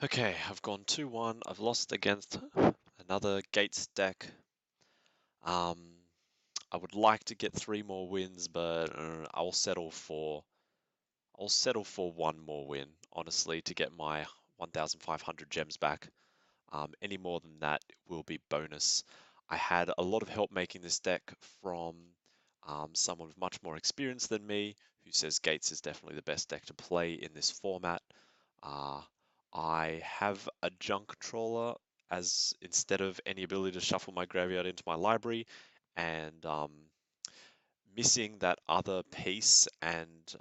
Okay, I've gone 2-1. I've lost against another Gates deck. Um, I would like to get 3 more wins, but I'll settle for 1 more win, honestly, to get my 1,500 gems back. Any more than that will be bonus. I had a lot of help making this deck from someone with much more experience than me, who says Gates is definitely the best deck to play in this format. Uh, I have a junk trawler as instead of any ability to shuffle my graveyard into my library, and missing that other piece and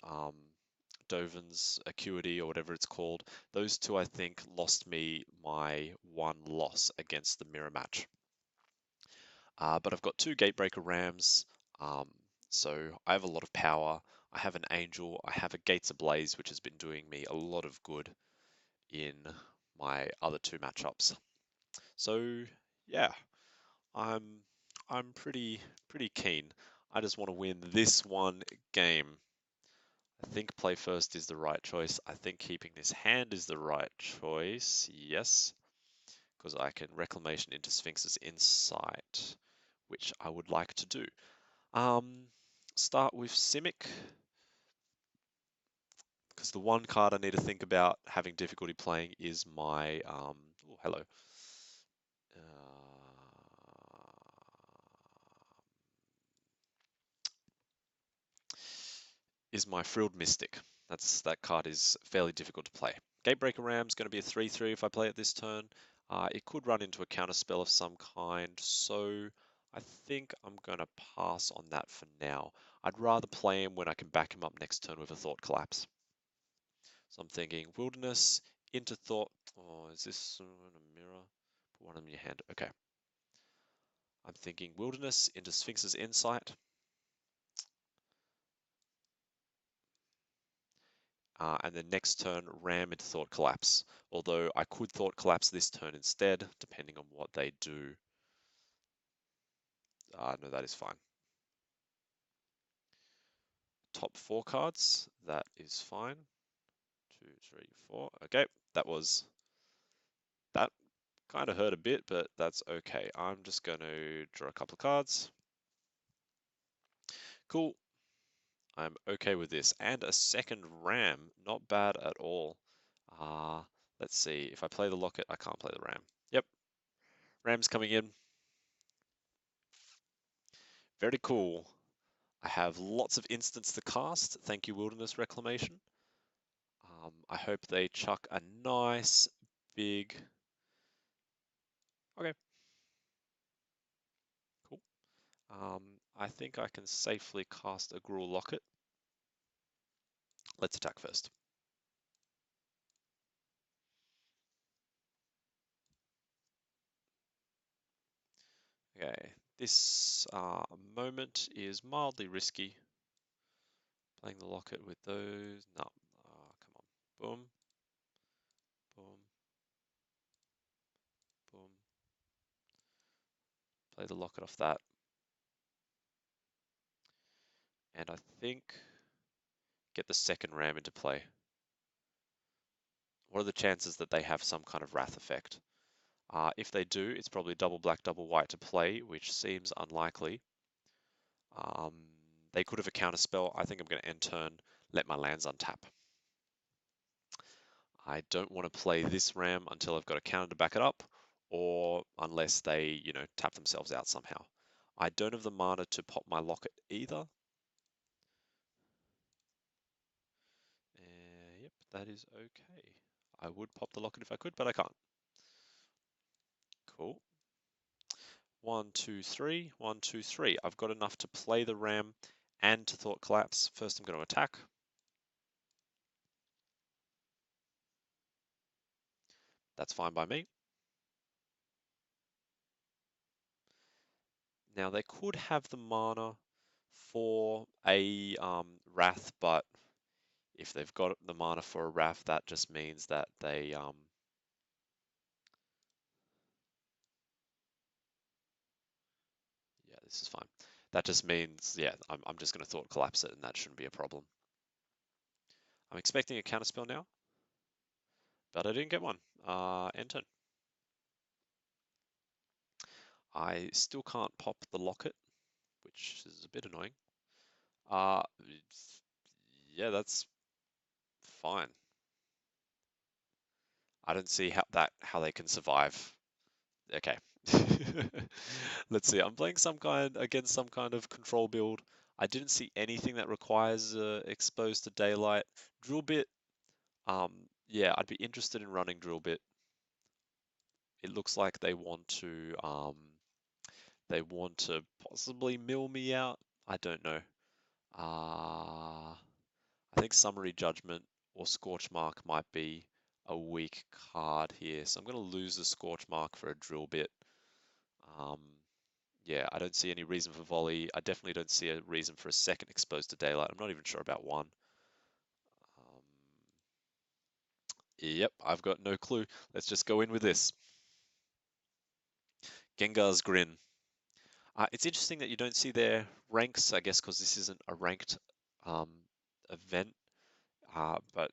Dovin's Acuity or whatever it's called, those two I think lost me my 1 loss against the mirror match. But I've got 2 Gatebreaker Rams, um, so I have a lot of power. I have an Angel, I have a Gates Ablaze, which has been doing me a lot of good in my other 2 matchups. So yeah, I'm I'm pretty keen. I just want to win this one game. I think play first is the right choice. I think keeping this hand is the right choice. Yes, because I can Reclamation into Sphinx's Insight, which I would like to do. Um, Start with Simic, because the one card I need to think about having difficulty playing is my oh, hello. Is my Frilled Mystic. That card is fairly difficult to play. Gatebreaker Ram is going to be a 3/3 if I play it this turn. It could run into a counter spell of some kind, so I think I'm going to pass on that for now. I'd rather play him when I can back him up next turn with a Thought Collapse. So I'm thinking Wilderness into Thought. Oh, is this a mirror? Put one in your hand. Okay. I'm thinking Wilderness into Sphinx's Insight. And then next turn ram into Thought Collapse. Although I could Thought Collapse this turn instead, depending on what they do. No, that is fine. Top 4 cards, that is fine. 2, 3, 4. Okay, that kind of hurt a bit, but that's okay. I'm just going to draw a couple of cards. Cool. I'm okay with this. And a second ram, not bad at all. Uh, let's see, if I play the locket, I can't play the ram. Yep, ram's coming in. Very cool. I have lots of instants to cast. Thank you, Wilderness Reclamation. I hope they chuck a nice big. Okay, cool. I think I can safely cast a Gruul Locket. Let's attack first. Okay, this moment is mildly risky. Playing the Locket with those. No, come on. Boom, boom, boom. Play the Locket off that. And I think get the second ram into play. What are the chances that they have some kind of Wrath effect? If they do, it's probably double black, double white to play, which seems unlikely. Um, they could have a counter spell. I think I'm going to end turn, let my lands untap. I don't want to play this ram until I've got a counter to back it up, or unless they, tap themselves out somehow. I don't have the mana to pop my locket either. Yep, that is okay. I would pop the locket if I could, but I can't. Cool. 1, 2, 3, 1, 2, 3. I've got enough to play the ram and to Thought Collapse. First, I'm going to attack. That's fine by me. Now, they could have the mana for a Wrath, but if they've got the mana for a Wrath, that just means that they yeah, this is fine. That just means, yeah, I'm just going to Thought Collapse it, and that shouldn't be a problem. I'm expecting a counterspell now, but I didn't get one. End turn. I still can't pop the locket, which is a bit annoying. Uh, yeah, that's fine. I don't see how they can survive. Okay. Let's see. I'm playing some kind against some kind of control build. I didn't see anything that requires exposed to daylight. Drill bit. Yeah, I'd be interested in running drill bit. It looks like they want to possibly mill me out. I don't know. I think Summary Judgment or Scorch Mark might be a weak card here. So I'm going to lose the Scorch Mark for a drill bit. Um, yeah, I don't see any reason for volley. I definitely don't see a reason for a second exposed to daylight. I'm not even sure about one. Um, yep, I've got no clue. Let's just go in with this. Gengar's Grin. It's interesting that you don't see their ranks, I guess, because this isn't a ranked um, event. But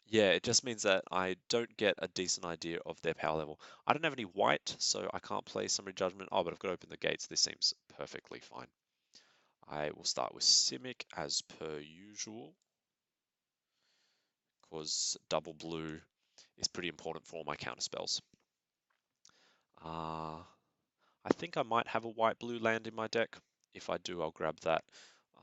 yeah, it just means that I don't get a decent idea of their power level. I don't have any white, so I can't play Summary Judgment. Oh, but I've got to open the gates. This seems perfectly fine. I will start with Simic as per usual, because double blue is pretty important for all my counter spells. I think I might have a white-blue land in my deck. If I do, I'll grab that.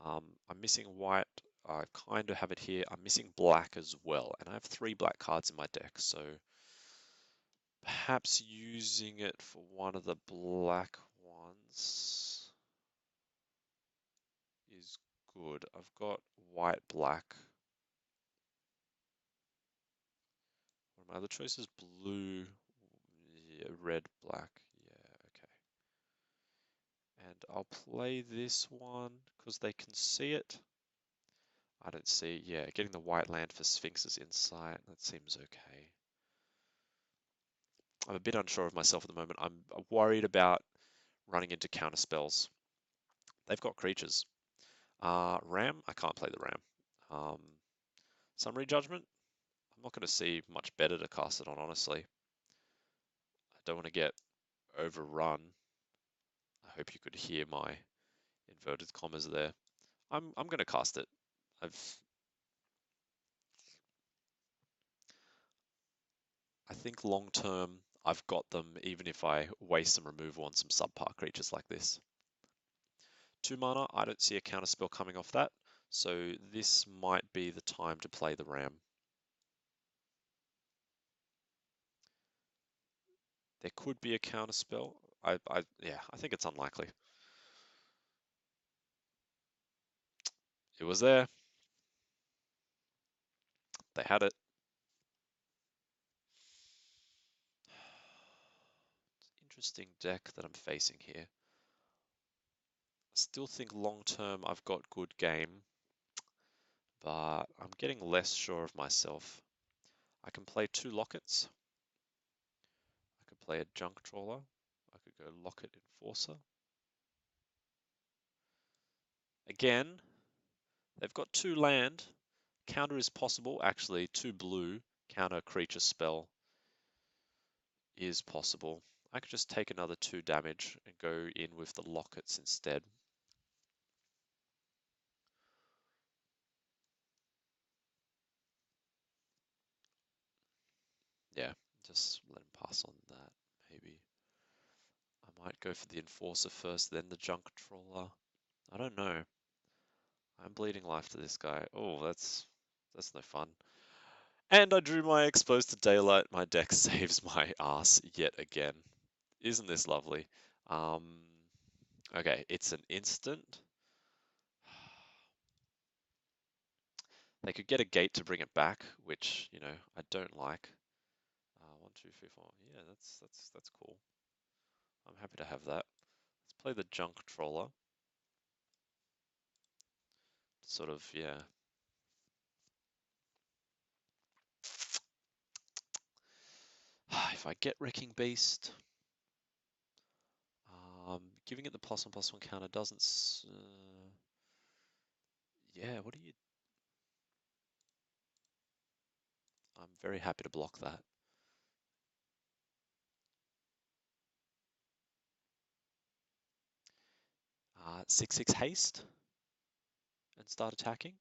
I'm missing white. I kind of have it here. I'm missing black as well, and I have 3 black cards in my deck, so perhaps using it for one of the black ones is good. I've got white, black. What are my other choices? Blue, yeah, red, black. Yeah, okay. And I'll play this one because they can see it. I don't see, yeah, getting the white land for Sphinx's Insight, that seems okay. I'm a bit unsure of myself at the moment. I'm worried about running into counter spells. They've got creatures. Ram, I can't play the Ram. Summary Judgment, I'm not going to see much better to cast it on, honestly. I don't want to get overrun. I hope you could hear my inverted commas there. I'm going to cast it. I think long term, I've got them even if I waste some removal on some subpar creatures like this. 2 mana, I don't see a counterspell coming off that, so this might be the time to play the Ram. There could be a counterspell. Yeah, I think it's unlikely. It was there. They had it. Interesting deck that I'm facing here. I still think long term I've got good game, but I'm getting less sure of myself. I can play 2 Lockets. I could play a Junk Trawler. I could go Locket Enforcer. Again, they've got 2 land. Counter is possible. Actually, 2 blue. Counter creature spell is possible. I could just take another 2 damage and go in with the Lockets instead. Yeah, just let him pass on that, maybe. I might go for the Enforcer first, then the Junk Trawler. I don't know. I'm bleeding life to this guy. Oh, that's no fun. And I drew my Exposed to Daylight. My deck saves my ass yet again. Isn't this lovely? Okay, it's an instant. They could get a gate to bring it back, which, you know, I don't like. 1, 2, 3, 4. Yeah, that's cool. I'm happy to have that. Let's play the Junk Trawler. Sort of, yeah. If I get Wrecking Beast, giving it the +1/+1 counter doesn't. Yeah, what do you? I'm very happy to block that. 6/6 haste and start attacking.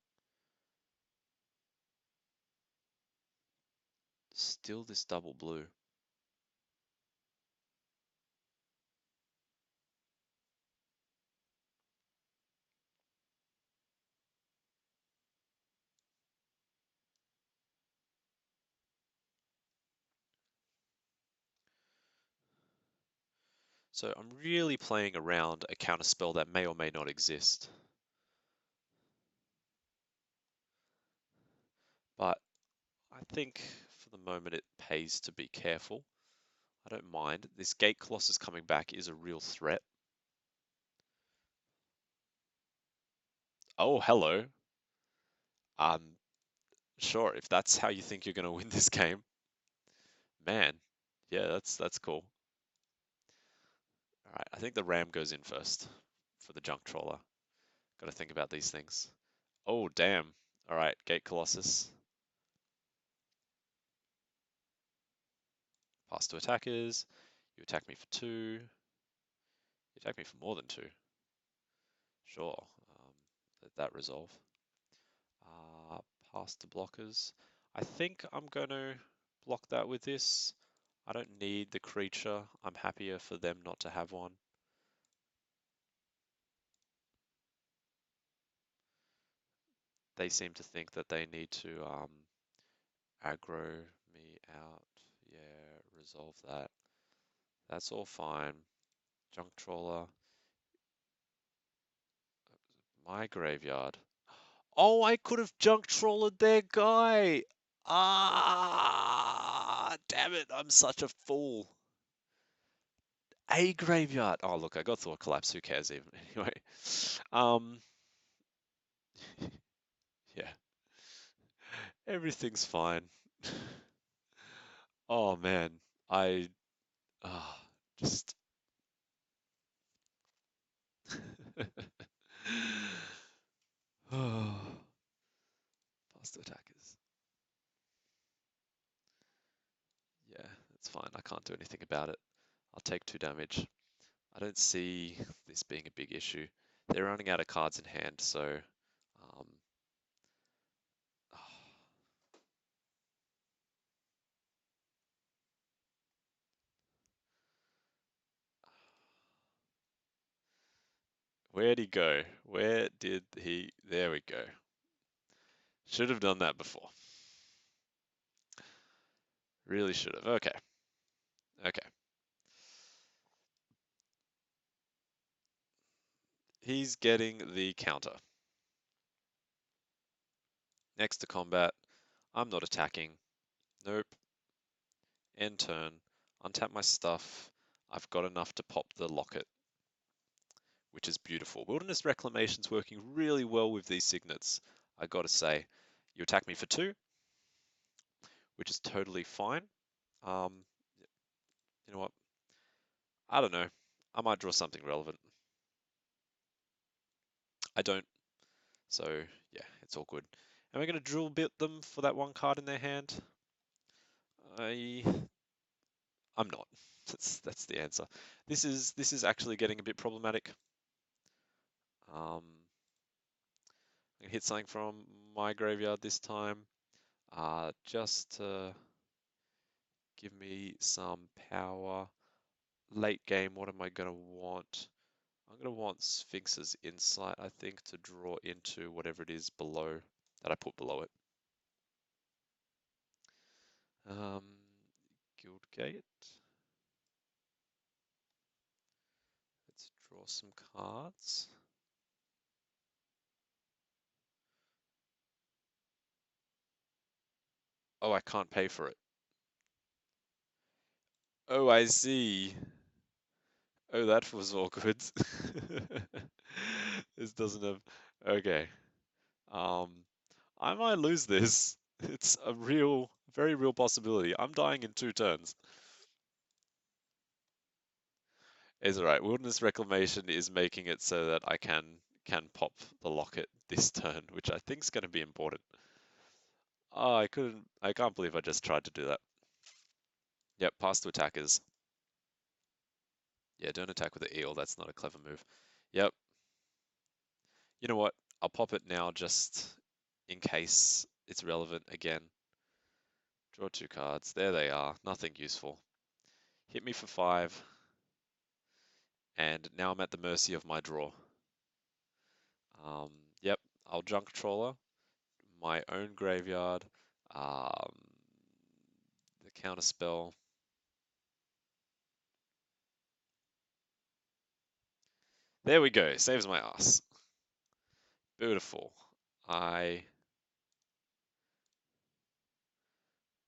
Still this double blue. So I'm really playing around a counterspell that may or may not exist. But I think for the moment it pays to be careful. I don't mind. This Gate Colossus coming back is a real threat. Oh, hello. Sure, if that's how you think you're going to win this game, man, yeah, that's cool. All right, I think the ram goes in first for the junk trawler. Got to think about these things. Oh, damn. All right, Gate Colossus. Pass to attackers. You attack me for 2. You attack me for more than 2. Sure. Let that resolve. Uh, Pass to blockers. I think I'm going to block that with this. I don't need the creature. I'm happier for them not to have one. They seem to think that they need to aggro me out. Yeah, resolve that. That's all fine. Junk trawler. My graveyard. Oh, I could have junk trawlered their guy. Ah, damn it. I'm such a fool. A graveyard. Oh, look, I got Thought Collapse. Who cares even? Anyway. Um, yeah. Everything's fine. Oh, man. I, ah, just. Past attackers. Yeah, that's fine. I can't do anything about it. I'll take 2 damage. I don't see this being a big issue. They're running out of cards in hand, so um, where'd he go? Where did he? There we go. Should have done that before. Really should have. Okay. Okay. He's getting the counter. Next to combat. I'm not attacking. Nope. End turn. Untap my stuff. I've got enough to pop the locket, which is beautiful. Wilderness Reclamation's working really well with these signets, I gotta say. You attack me for 2, which is totally fine. Um, you know what? I don't know. I might draw something relevant. I don't. So yeah, it's all good. Am I going to drill bit them for that 1 card in their hand? I I'm not. That's the answer. This is actually getting a bit problematic. I can hit something from my graveyard this time. Just to give me some power. Late game, what am I going to want? I'm going to want Sphinx's Insight, I think, to draw into whatever it is below that I put below it. Um, Guildgate. Let's draw some cards. Oh, I can't pay for it. Oh, I see. Oh, that was awkward. This doesn't have. Okay. Um, I might lose this. It's a real, very real possibility. I'm dying in 2 turns. It's alright. Wilderness Reclamation is making it so that I can pop the locket this turn, which I think is going to be important. Oh, I can't believe I just tried to do that. Yep, pass to attackers. Yeah, don't attack with the eel. That's not a clever move. Yep. You know what? I'll pop it now just in case it's relevant again. Draw 2 cards. There they are. Nothing useful. Hit me for 5, and now I'm at the mercy of my draw. Um, yep, I'll junk trawler, my own graveyard, um, the counter spell. There we go. Saves my ass. Beautiful. I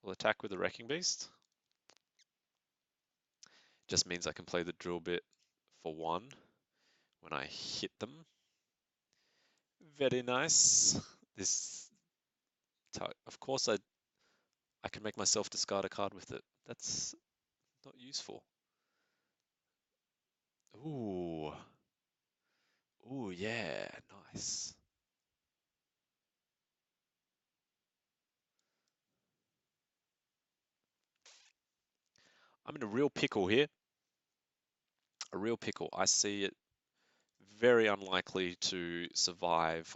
will attack with the Wrecking Beast. Just means I can play the drill bit for 1 when I hit them. Very nice. This, of course, I can make myself discard a card with it. That's not useful. Ooh. Ooh, yeah, nice. I'm in a real pickle here. A real pickle. I see it very unlikely to survive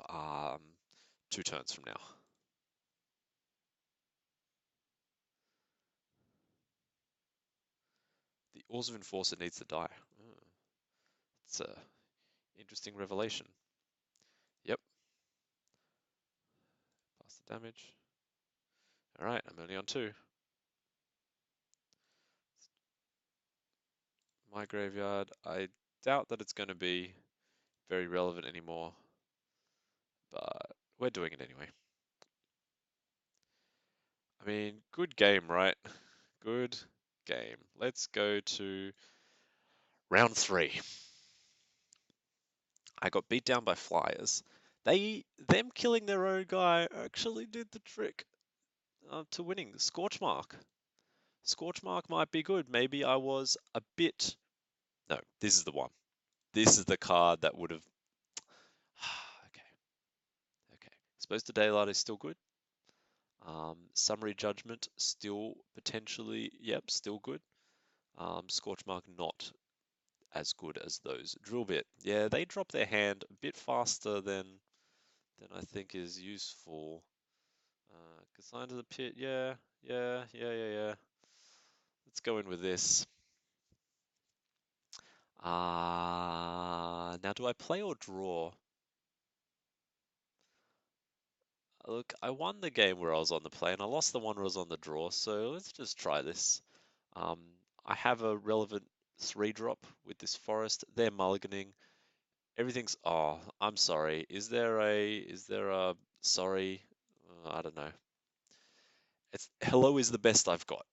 2 turns from now. The Oars of Enforcer needs to die. Oh, it's a interesting revelation. Yep, pass the damage. Alright, I'm only on 2. My graveyard, I doubt that it's going to be very relevant anymore, but we're doing it anyway. I mean, good game, right? Good game. Let's go to round 3. I got beat down by Flyers. Them killing their own guy actually did the trick to winning. Scorchmark. Scorchmark might be good. Maybe I was a bit. No, this is the one. This is the card that would have. Okay, okay. Exposed to Daylight is still good. Summary Judgment still potentially, yep, still good. Scorchmark not as good as those. Drill Bit, yeah, they drop their hand a bit faster than I think is useful. Consign to the Pit, yeah, yeah, yeah, yeah, yeah. Let's go in with this. Now do I play or draw? Look, I won the game where I was on the play, and I lost the one where I was on the draw, so let's just try this. Um, I have a relevant 3-drop with this forest. They're mulliganing. Everything's, oh, I'm sorry. Is there a sorry? I don't know. It's hello is the best I've got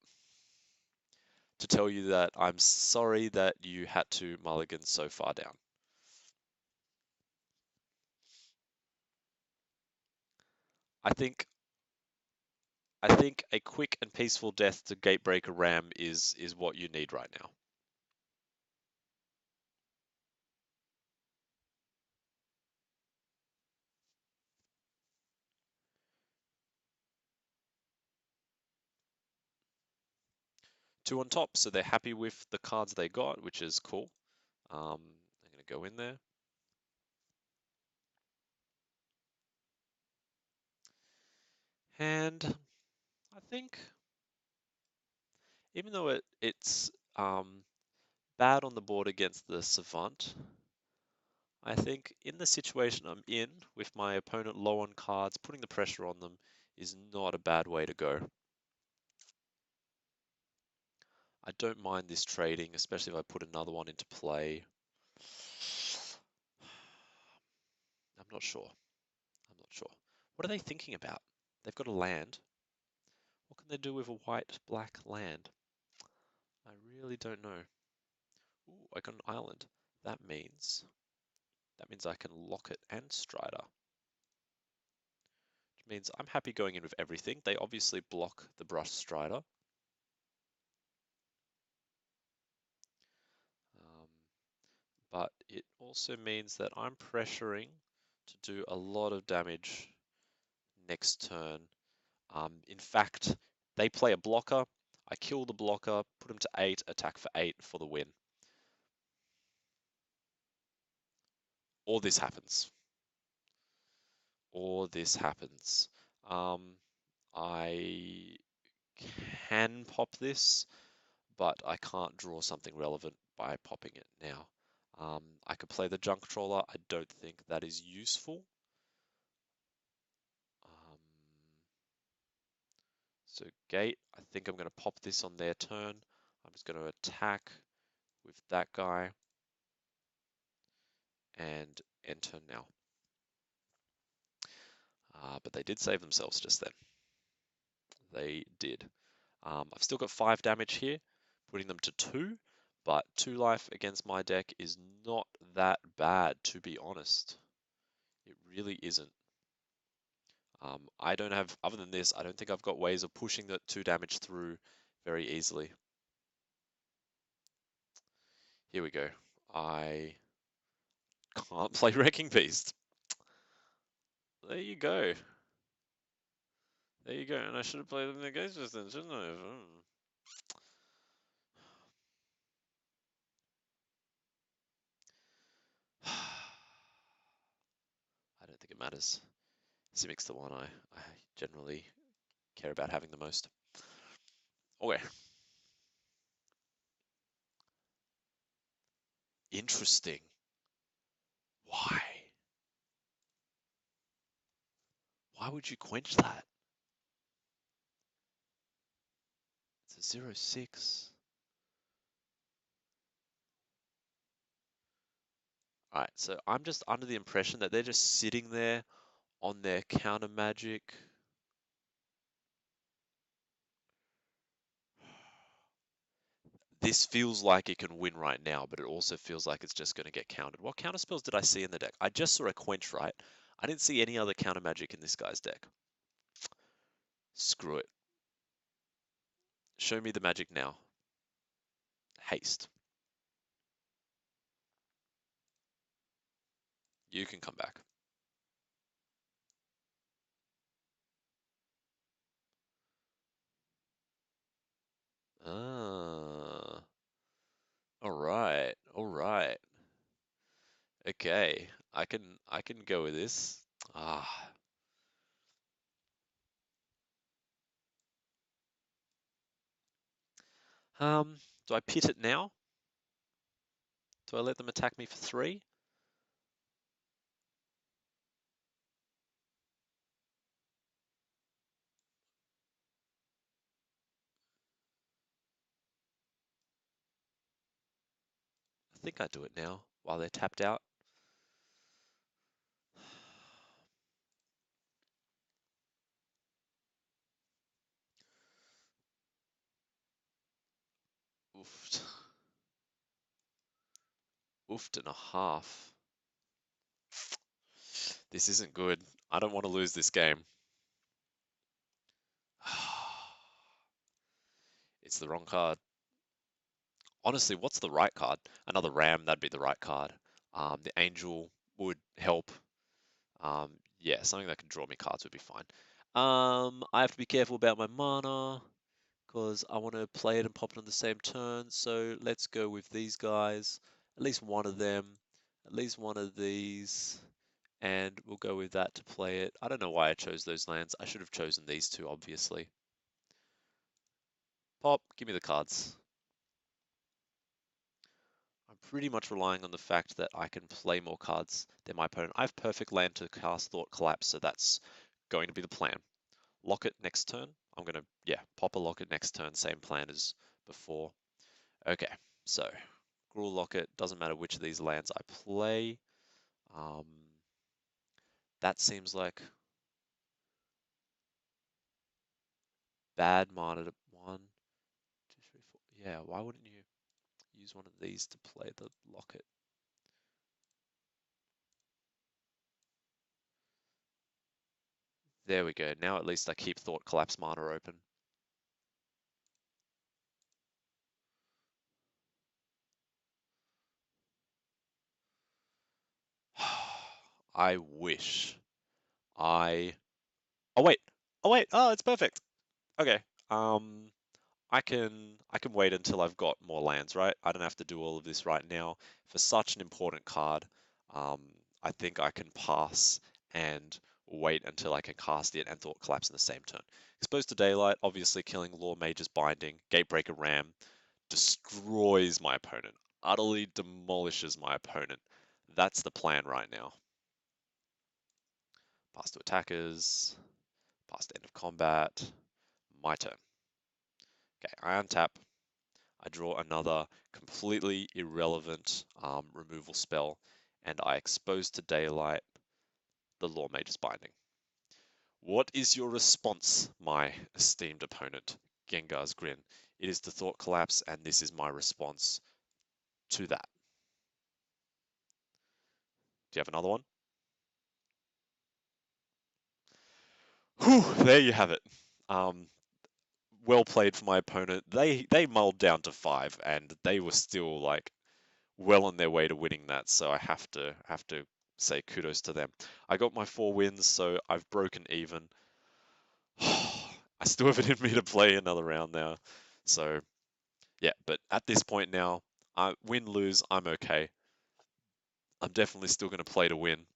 to tell you that I'm sorry that you had to mulligan so far down. I think I think a quick and peaceful death to Gatebreaker Ram is what you need right now. 2 on top, so they're happy with the cards they got, which is cool. I'm going to go in there. And I think, even though it's bad on the board against the Savant, I think in the situation I'm in, with my opponent low on cards, putting the pressure on them is not a bad way to go. I don't mind this trading, especially if I put another one into play. I'm not sure. I'm not sure. What are they thinking about? They've got a land. What can they do with a white-black land? I really don't know. Ooh, I got an island. That means I can lock it and Strider. Which means I'm happy going in with everything. They obviously block the Brush Strider. But it also means that I'm pressuring to do a lot of damage next turn. In fact, they play a blocker. I kill the blocker, put him to 8, attack for 8 for the win. Or this happens. or this happens. I can pop this, but I can't draw something relevant by popping it now. I could play the junk trawler. I don't think that is useful. Um, so gate, I think I'm going to pop this on their turn. I'm just going to attack with that guy and enter now. But they did save themselves just then. They did. I've still got 5 damage here, putting them to 2, but 2 life against my deck is not that bad, to be honest. It really isn't. I don't have, other than this, I don't think I've got ways of pushing the 2 damage through very easily. Here we go. I can't play Wrecking Beast. There you go. There you go. And I should have played them against us then, shouldn't I? I don't think it matters. Simic's the one I generally care about having the most. Okay. Interesting. Why? Why would you quench that? It's a 0/6. Alright, so I'm just under the impression that they're just sitting there on their counter magic. This feels like it can win right now, but it also feels like it's just going to get countered. What counter spells did I see in the deck? I just saw a quench, right? I didn't see any other counter magic in this guy's deck. Screw it. Show me the magic now. Haste. You can come back. Ah. Alright. Alright. Okay. I can go with this. Ah. Do I pit it now? Do I let them attack me for 3? I think I do it now while they're tapped out. Oofed. Oofed and a half. This isn't good. I don't want to lose this game. It's the wrong card. Honestly, what's the right card? Another Ram, that'd be the right card. The Angel would help. Yeah, something that can draw me cards would be fine. I have to be careful about my mana because I want to play it and pop it on the same turn. So let's go with these guys. At least one of them. At least one of these. And we'll go with that to play it. I don't know why I chose those lands. I should have chosen these two, obviously. Pop, give me the cards. I'm pretty much relying on the fact that I can play more cards than my opponent. I have perfect land to cast Thought Collapse, so that's going to be the plan. Lock it next turn. I'm going to, yeah, pop a Locket next turn, same plan as before. Okay, so Gruul Locket, doesn't matter which of these lands I play. Um, that seems like bad mana to 1, 2, 3, 4. Yeah, why wouldn't you use one of these to play the Locket? There we go. Now at least I keep Thought Collapse mana open. I wish I... Oh wait! Oh wait! Oh, it's perfect! Okay. I can wait until I've got more lands, right? I don't have to do all of this right now. For such an important card, um, I think I can pass and wait until I can cast it and Thought Collapse in the same turn. Exposed to Daylight, obviously killing Law Mage's Binding, Gatebreaker Ram, destroys my opponent, utterly demolishes my opponent. That's the plan right now. Pass to attackers, past end of combat, my turn. Okay, I untap, I draw another completely irrelevant removal spell, and I expose to Daylight the Law Mage's Binding. What is your response, my esteemed opponent? Gengar's Grin. It is the Thought Collapse, and this is my response to that. Do you have another one? Whew, there you have it. Well played for my opponent. They mulled down to 5, and they were still like well on their way to winning that. So I have to say kudos to them. I got my 4 wins, so I've broken even. I still have it in me to play another round now. So yeah, but at this point now, I win lose, I'm okay. I'm definitely still going to play to win,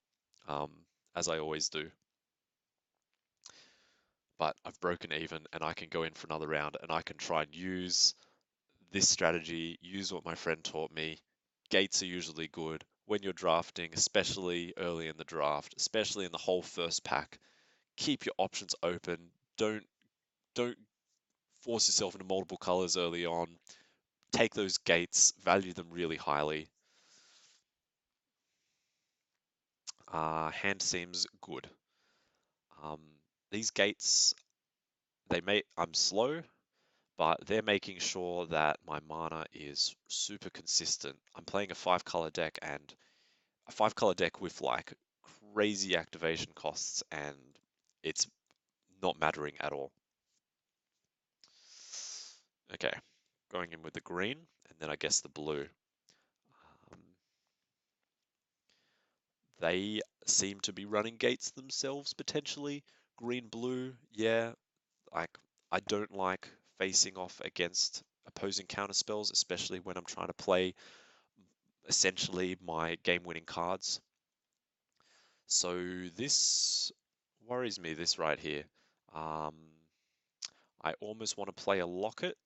um, as I always do. But I've broken even, and I can go in for another round, and I can try and use this strategy, use what my friend taught me. Gates are usually good when you're drafting, especially early in the draft, especially in the whole first pack. Keep your options open. Don't force yourself into multiple colors early on. Take those gates, value them really highly. Hand seems good. Um, these gates, I'm slow, but they're making sure that my mana is super consistent. I'm playing a 5-color deck, and a 5-color deck with like crazy activation costs, and it's not mattering at all. Okay, going in with the green, and then I guess the blue. Um, they seem to be running gates themselves potentially. Green, blue, yeah. Like I don't like facing off against opposing counter spells, especially when I'm trying to play essentially my game-winning cards. So this worries me, this right here. Um, I almost want to play a Locket.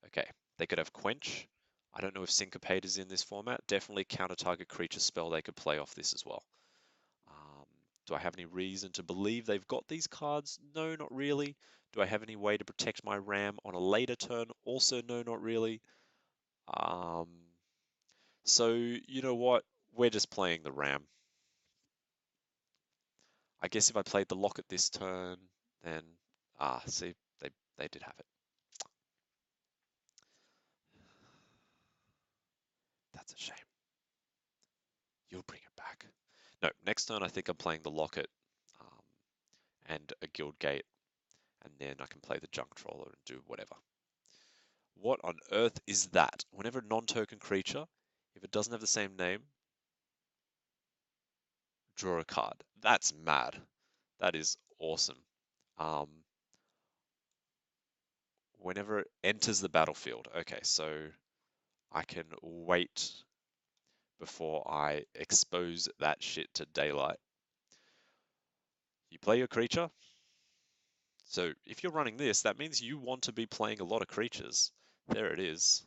Okay, they could have Quench. I don't know if Syncopate is in this format. Definitely counter-target creature spell they could play off this as well. Um, do I have any reason to believe they've got these cards? No, not really. Do I have any way to protect my Ram on a later turn? Also, no, not really. Um, so, you know what? We're just playing the Ram. I guess if I played the Locket this turn, then... see, they did have it. That's a shame. You'll bring it back. No, next turn I think I'm playing the Locket um, and a Guild Gate, and then I can play the Junk Trawler and do whatever. What on earth is that? Whenever a non-token creature, if it doesn't have the same name, draw a card. That's mad. That is awesome. Um, whenever it enters the battlefield. Okay, so I can wait before I expose that shit to Daylight. You play your creature. So if you're running this, that means you want to be playing a lot of creatures. There it is.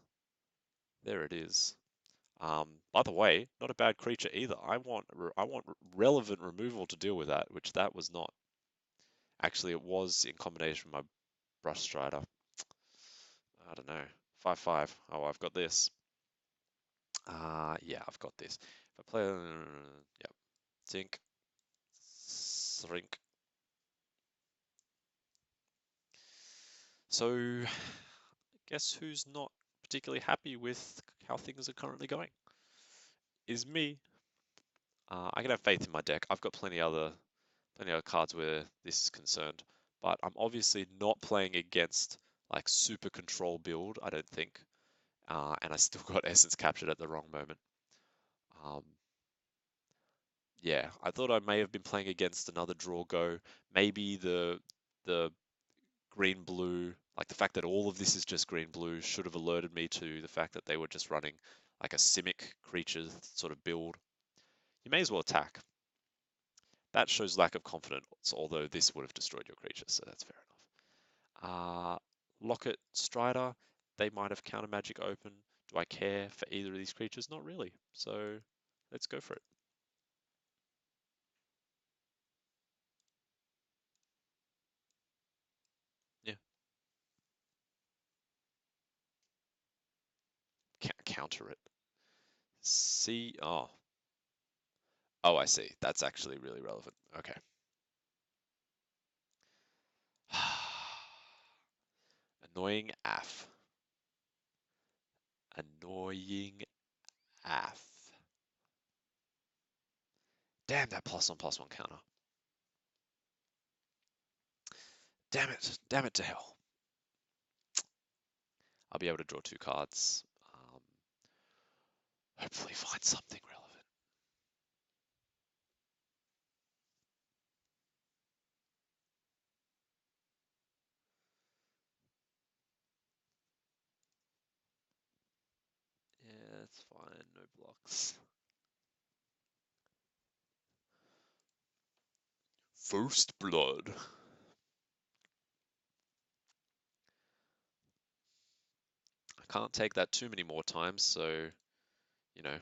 There it is. By the way, not a bad creature either. I want relevant removal to deal with that, which that was not. Actually, it was in combination with my Brush Strider. I don't know. 5/5. Oh, I've got this. Yeah, I've got this. If I play, yep. Sink, shrink. So, guess who's not particularly happy with how things are currently going? Is me. I can have faith in my deck. I've got plenty other cards where this is concerned, but I'm obviously not playing against like super control build, I don't think, and I still got essence captured at the wrong moment. Um, yeah, I thought I may have been playing against another draw go, maybe the green blue, like the fact that all of this is just green blue should have alerted me to the fact that they were just running like a Simic creature sort of build. You may as well attack. That shows lack of confidence, although this would have destroyed your creature, so that's fair enough. Locket, Strider, they might have counter magic open. Do I care for either of these creatures? Not really. So let's go for it. Yeah. Counter it. See, oh, I see. That's actually really relevant. Okay. Annoying AF. Annoying AF. Damn that +1/+1 counter. Damn it. Damn it to hell. I'll be able to draw 2 cards. Hopefully find something relevant. Yeah, that's fine. No blocks. First Blood. I can't take that too many more times, so, you know.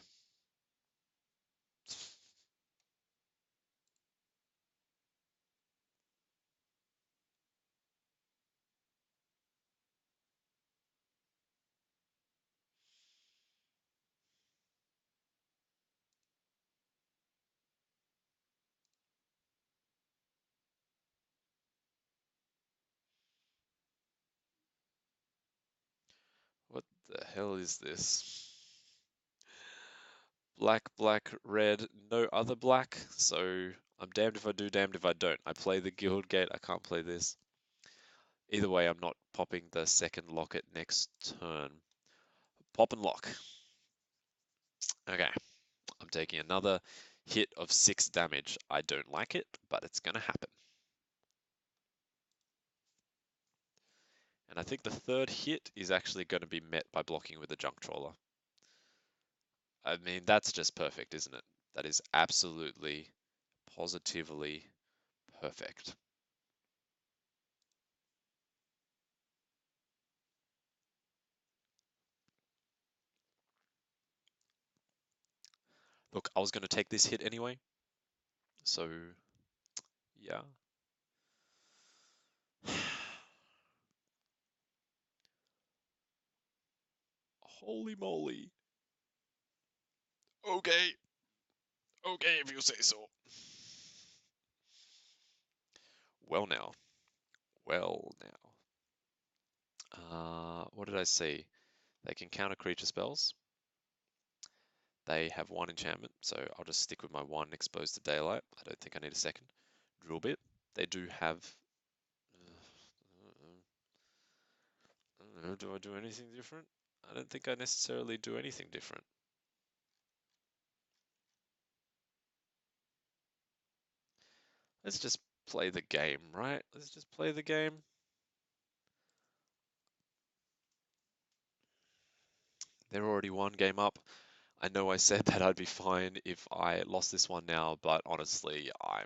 What the hell is this? Black, black, red, no other black. So I'm damned if I do, damned if I don't. I play the Guild Gate, I can't play this. Either way, I'm not popping the second locket next turn. Pop and lock. Okay, I'm taking another hit of 6 damage. I don't like it, but it's gonna happen. And I think the third hit is actually going to be met by blocking with a Junk Trawler. I mean, that's just perfect, isn't it? That is absolutely, positively perfect. Look, I was going to take this hit anyway, so yeah. Holy moly. Okay. Okay, if you say so. Well now. Well now. What did I see? They can counter creature spells. They have 1 enchantment, so I'll just stick with my 1 exposed to daylight. I don't think I need a second. Drill bit. They do have. I don't know, do I do anything different? I don't think I necessarily do anything different. Let's just play the game, right? Let's just play the game. They're already 1 game up. I know I said that I'd be fine if I lost this one now, but honestly, I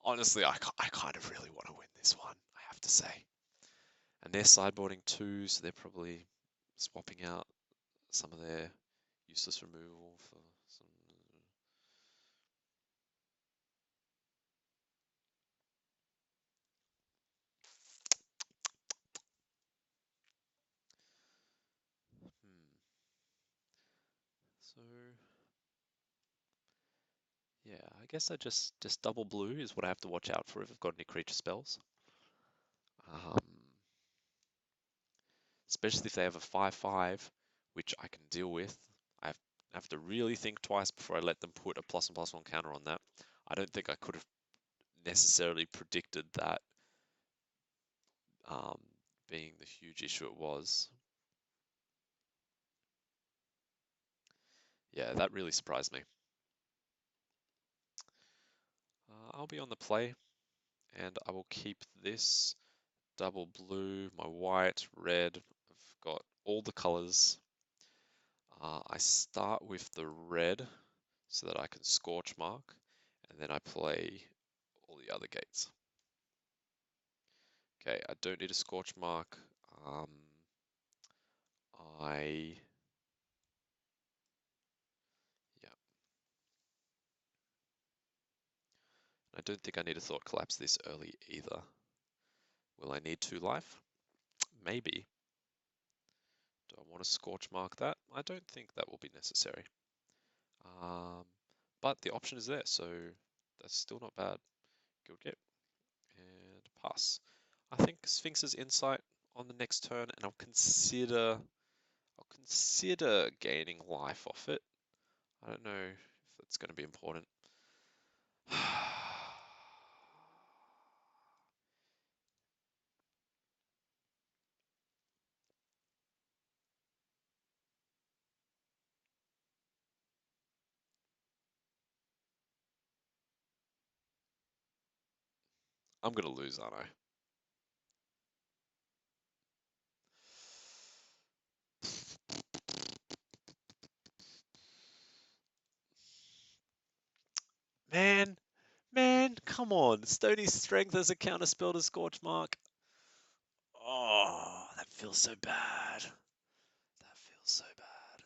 kind of really want to win this one, I have to say. And they're sideboarding 2, so they're probably swapping out some of their useless removal for some. So yeah, I guess I just double blue is what I have to watch out for if I've got any creature spells. Um, Especially if they have a 5/5, which I can deal with. I have to really think twice before I let them put a +1/+1 counter on that. I don't think I could have necessarily predicted that um, being the huge issue it was. Yeah, that really surprised me. I'll be on the play, and I will keep this double blue, my white, red. I've got all the colors. I start with the red so that I can scorch mark, and and then I play all the other gates. Okay, I don't need a Scorch Mark. I yeah, I don't think I need a Thought Collapse this early either. Will I need 2 life? Maybe. Do I want to Scorch Mark that? I don't think that will be necessary. Um, but the option is there, so that's still not bad. Guildgate and pass. I think Sphinx's Insight on the next turn, and I'll consider gaining life off it. I don't know if that's going to be important. I'm going to lose, aren't I? Man, man, come on. Stony Strength as a counterspell to Scorch Mark. Oh, that feels so bad. That feels so bad.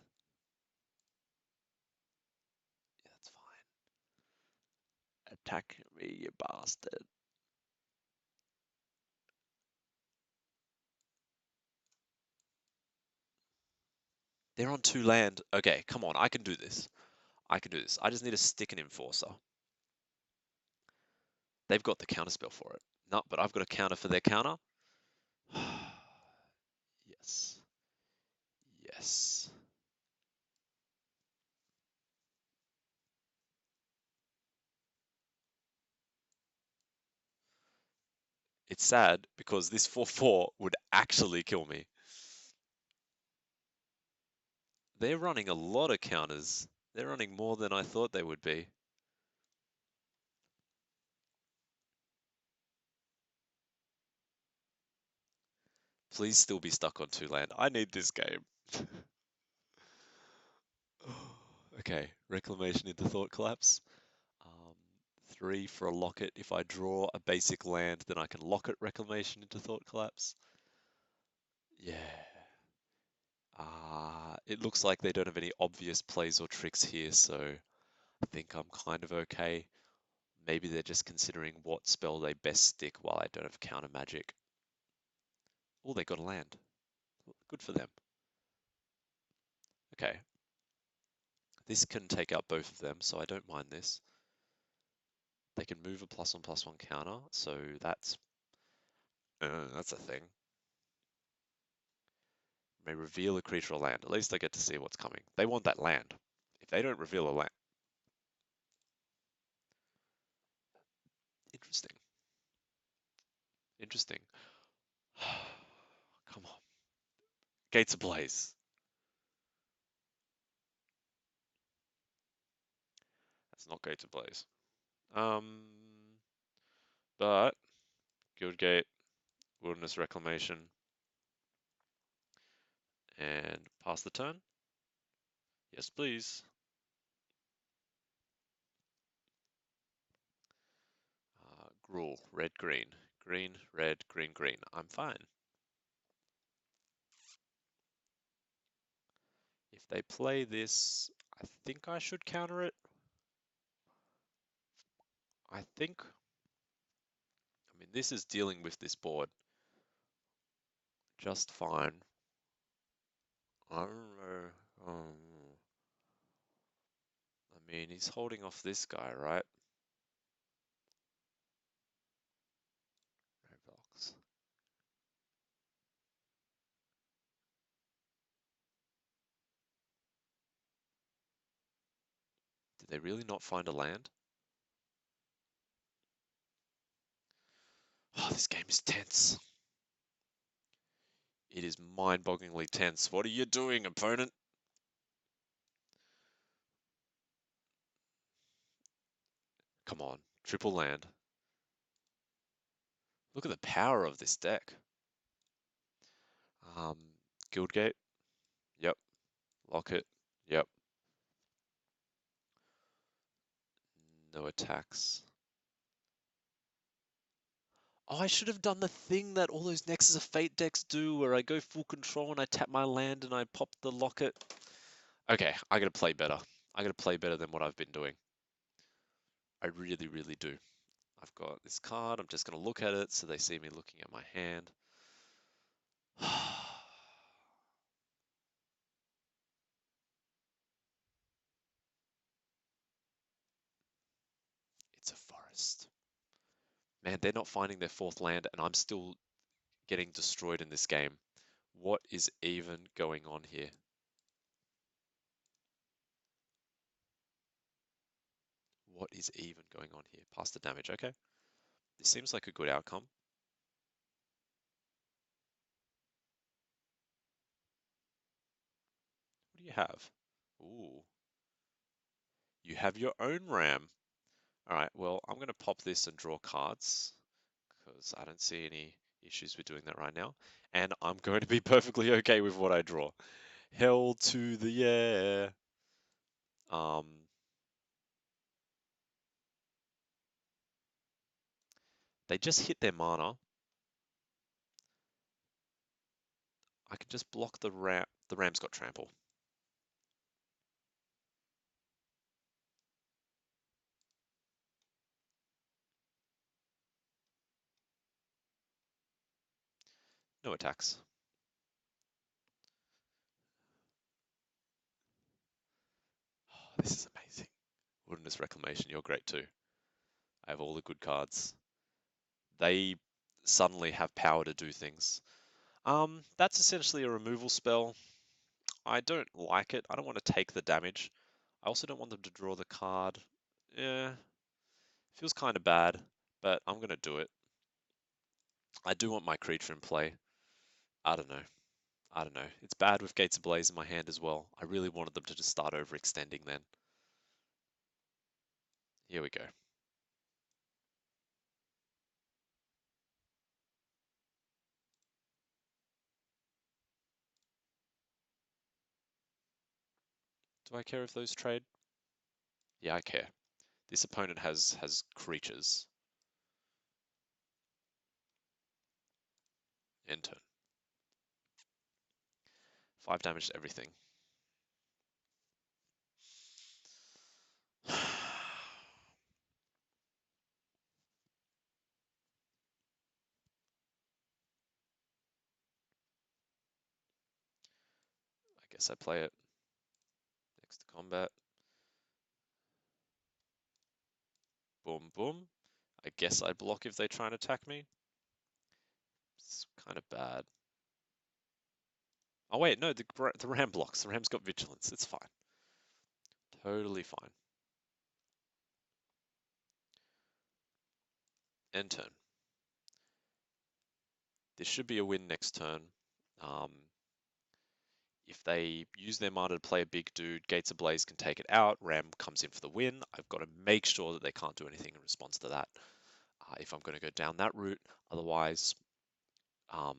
Yeah, that's fine. Attack me, you bastard. They're on 2 land. Okay, come on. I can do this. I can do this. I just need to stick an Enforcer. They've got the counterspell for it. No, but I've got a counter for their counter. Yes. Yes. It's sad because this 4/4 would actually kill me. They're running a lot of counters. They're running more than I thought they would be. Please still be stuck on 2 land. I need this game. Okay, Reclamation into Thought Collapse. 3 for a locket. If I draw a basic land, then I can locket Reclamation into Thought Collapse. Yeah. It looks like they don't have any obvious plays or tricks here, so I think I'm kind of okay. Maybe they're just considering what spell they best stick while I don't have counter magic. Oh, they got a land. Good for them. Okay. This can take out both of them, so I don't mind this. They can move a +1/+1 counter, so that's a thing. May reveal a creature or land. At least I get to see what's coming. They want that land. If they don't reveal a land. Interesting. Interesting. Come on. Gates ablaze. That's not Gates ablaze. But Guildgate, Wilderness Reclamation, and pass the turn. Yes, please. Gruul, red, green. Green, red, green, green. I'm fine. If they play this, I think I should counter it. I mean, this is dealing with this board just fine. I don't know. I mean, he's holding off this guy, right? No box. Did they really not find a land? Oh, this game is tense. It is mind-bogglingly tense. What are you doing, opponent? Come on, triple land. Look at the power of this deck. Um, Guildgate. Yep. Locket. Yep. No attacks. Oh, I should have done the thing that all those Nexus of Fate decks do, where I go full control and I tap my land and I pop the locket. Okay, I gotta play better. I gotta play better than what I've been doing. I really, really do. I've got this card. I'm just gonna look at it so they see me looking at my hand. It's a forest. Man, they're not finding their fourth land, and I'm still getting destroyed in this game. What is even going on here? What is even going on here? Pass the damage, okay. This seems like a good outcome. What do you have? Ooh, you have your own ram. All right, well, I'm going to pop this and draw cards because I don't see any issues with doing that right now. And I'm going to be perfectly okay with what I draw. Hell to the yeah. Um, they just hit their mana. I can just block the ram. The ram's got trample. No attacks. Oh, this is amazing. Wilderness Reclamation, you're great too. I have all the good cards. They suddenly have power to do things. That's essentially a removal spell. I don't like it. I don't want to take the damage. I also don't want them to draw the card. Yeah, feels kind of bad, but I'm going to do it. I do want my creature in play. I don't know. I don't know. It's bad with Gates Ablaze in my hand as well. I really wanted them to just start overextending then. Here we go. Do I care if those trade? Yeah, I care. This opponent has creatures. End turn. 5 damage to everything. I guess I play it. Next to combat. Boom, boom. I guess I block if they try and attack me. It's kind of bad. Oh wait, no, the ram blocks. The ram's got vigilance. It's fine. Totally fine. End turn. This should be a win next turn. Um, if they use their mana to play a big dude, Gates Ablaze can take it out. Ram comes in for the win. I've got to make sure that they can't do anything in response to that. If I'm going to go down that route, otherwise, um,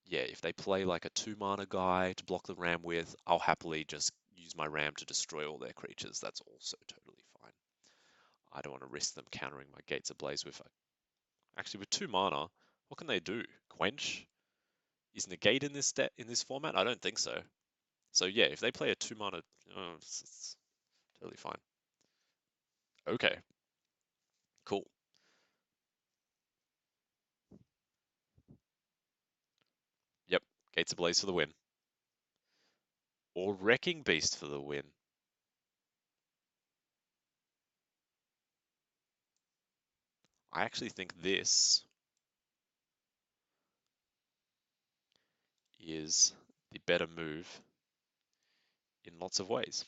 yeah, if they play like a 2 mana guy to block the ram with, I'll happily just use my ram to destroy all their creatures. That's also totally fine. I don't want to risk them countering my Gates Ablaze with actually with 2 mana. What can they do? Quench? Is negate in this format? I don't think so. So yeah, if they play a 2 mana, it's totally fine. Okay, cool. Yep, Gates Ablaze for the win. Or Wrecking Beast for the win. I actually think this is the better move in lots of ways.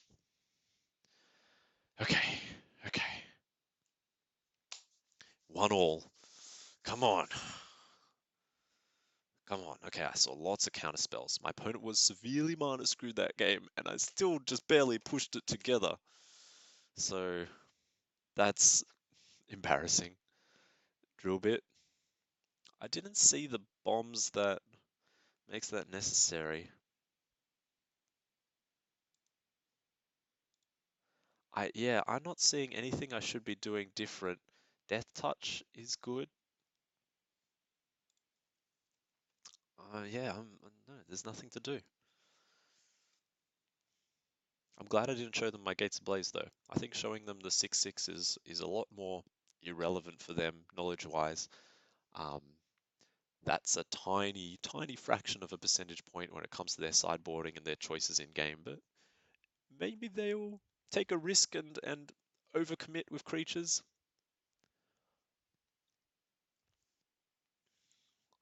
Okay, okay. 1-1. Come on. Come on. Okay, I saw lots of counter spells. My opponent was severely mana screwed that game, and I still just barely pushed it together. So that's embarrassing. Drill bit. I didn't see the bombs that makes that necessary. Yeah, I'm not seeing anything I should be doing different. Death Touch is good. Yeah, no, there's nothing to do. I'm glad I didn't show them my Gates Ablaze though. I think showing them the 6/6 is a lot more irrelevant for them knowledge-wise. Um, that's a tiny, tiny fraction of a percentage point when it comes to their sideboarding and their choices in game, but maybe they'll take a risk and overcommit with creatures.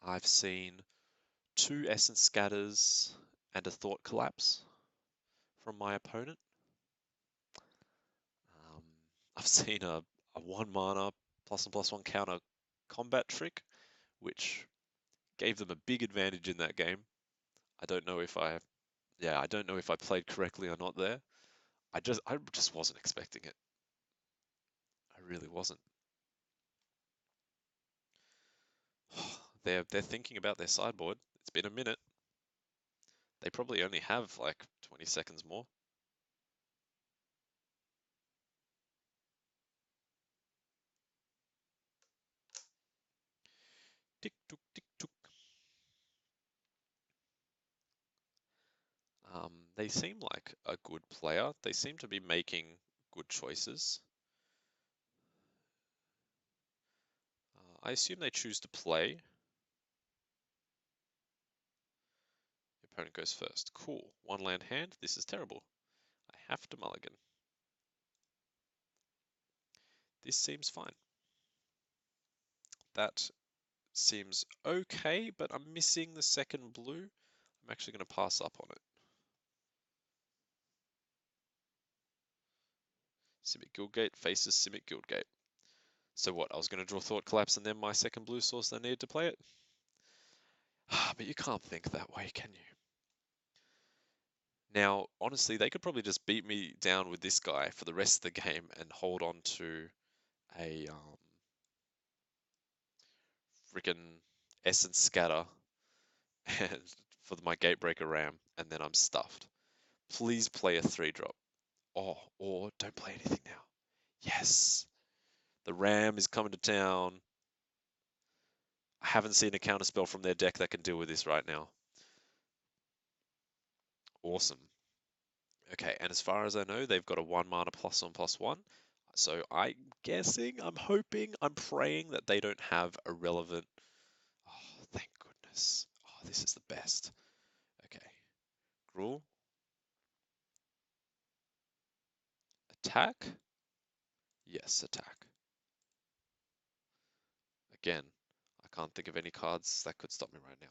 I've seen 2 Essence Scatters and a Thought Collapse from my opponent. Um, I've seen a 1 mana +1/+1 counter combat trick, which gave them a big advantage in that game. I don't know if I don't know if I played correctly or not there. I just wasn't expecting it. I really wasn't. They're thinking about their sideboard. It's been a minute. They probably only have like 20 seconds more. Tick took, tick took. They seem like a good player. They seem to be making good choices. I assume they choose to play. Your opponent goes first. Cool. 1 land hand. This is terrible. I have to mulligan. This seems fine. That seems okay, but I'm missing the second blue. I'm actually going to pass up on it. Simic Guildgate faces Simic Guildgate. So what? I was going to draw Thought Collapse and then my second blue source I needed to play it? But you can't think that way, can you? Now, honestly, they could probably just beat me down with this guy for the rest of the game and hold on to a freaking Essence Scatter and for my Gatebreaker Ram, and then I'm stuffed. Please play a 3-drop. Oh, or don't play anything now. Yes, the Ram is coming to town. I haven't seen a counterspell from their deck that can deal with this right now. Awesome. Okay, and as far as I know, they've got a 1 mana +1/+1. So I'm guessing, I'm hoping, I'm praying that they don't have a relevant. Oh, thank goodness. Oh, this is the best. Okay. Gruul. Attack. Yes, attack. Again, I can't think of any cards that could stop me right now.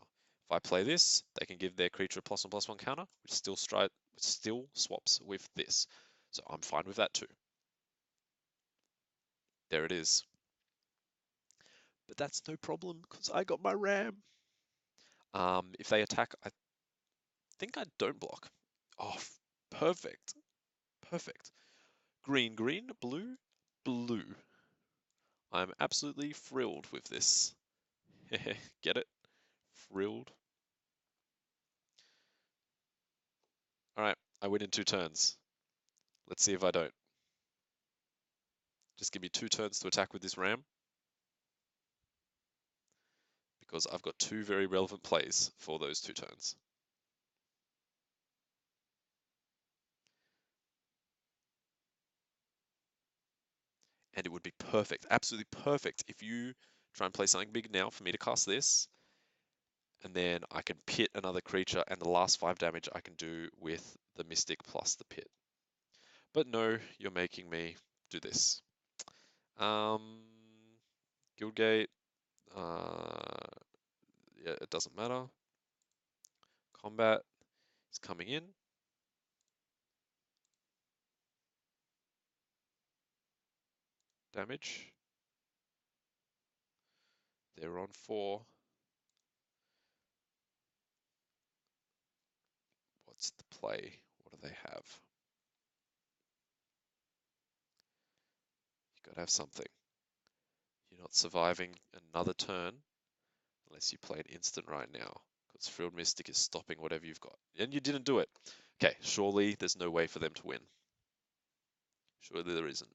If I play this, they can give their creature a +1/+1 counter, which still swaps with this. So I'm fine with that too. There it is. But that's no problem because I got my Ram. If they attack, I think I don't block. Oh, perfect. Perfect. Green, green, blue, blue. I'm absolutely thrilled with this. Get it? Thrilled. Alright, I win in 2 turns. Let's see if I don't. Just give me 2 turns to attack with this Ram. Because I've got 2 very relevant plays for those 2 turns. And it would be perfect, absolutely perfect, if you try and play something big now for me to cast this, and then I can pit another creature, and the last 5 damage I can do with the Mystic plus the pit. But no, you're making me do this. Guildgate, yeah, it doesn't matter. Combat is coming in. Damage. They're on 4. What's the play? What do they have? You gotta have something. You're not surviving another turn unless you play an instant right now. Because Frilled Mystic is stopping whatever you've got. And you didn't do it. Okay, surely there's no way for them to win. Surely there isn't.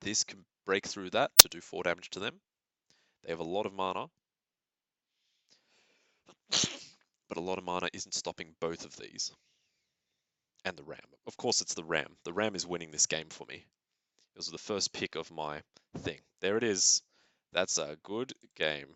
This can break through that to do 4 damage to them. They have a lot of mana, but a lot of mana isn't stopping both of these. And the Ram. Of course it's the Ram. The Ram is winning this game for me. It was the first pick of my thing. There it is. That's a good game.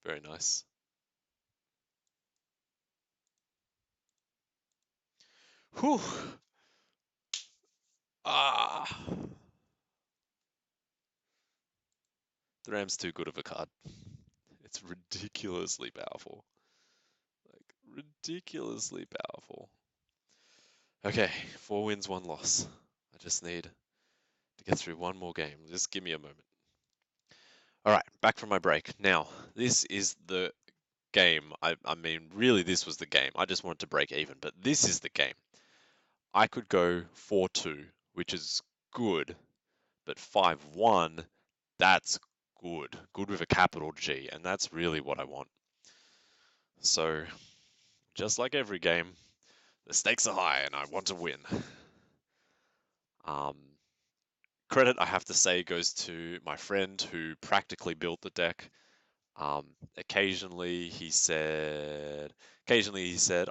Very nice. Whew. Ah. The Ram's too good of a card. It's ridiculously powerful. Like, ridiculously powerful. Okay, 4 wins, 1 loss. I just need to get through one more game. Just give me a moment. Alright, back from my break. Now, this is the game. I mean, really, this was the game. I just wanted to break even, but this is the game. I could go 4-2, which is good, but 5-1, that's good. Good with a capital G, and that's really what I want. So, just like every game, the stakes are high and I want to win. Um, Credit, I have to say, goes to my friend who practically built the deck. Occasionally he said,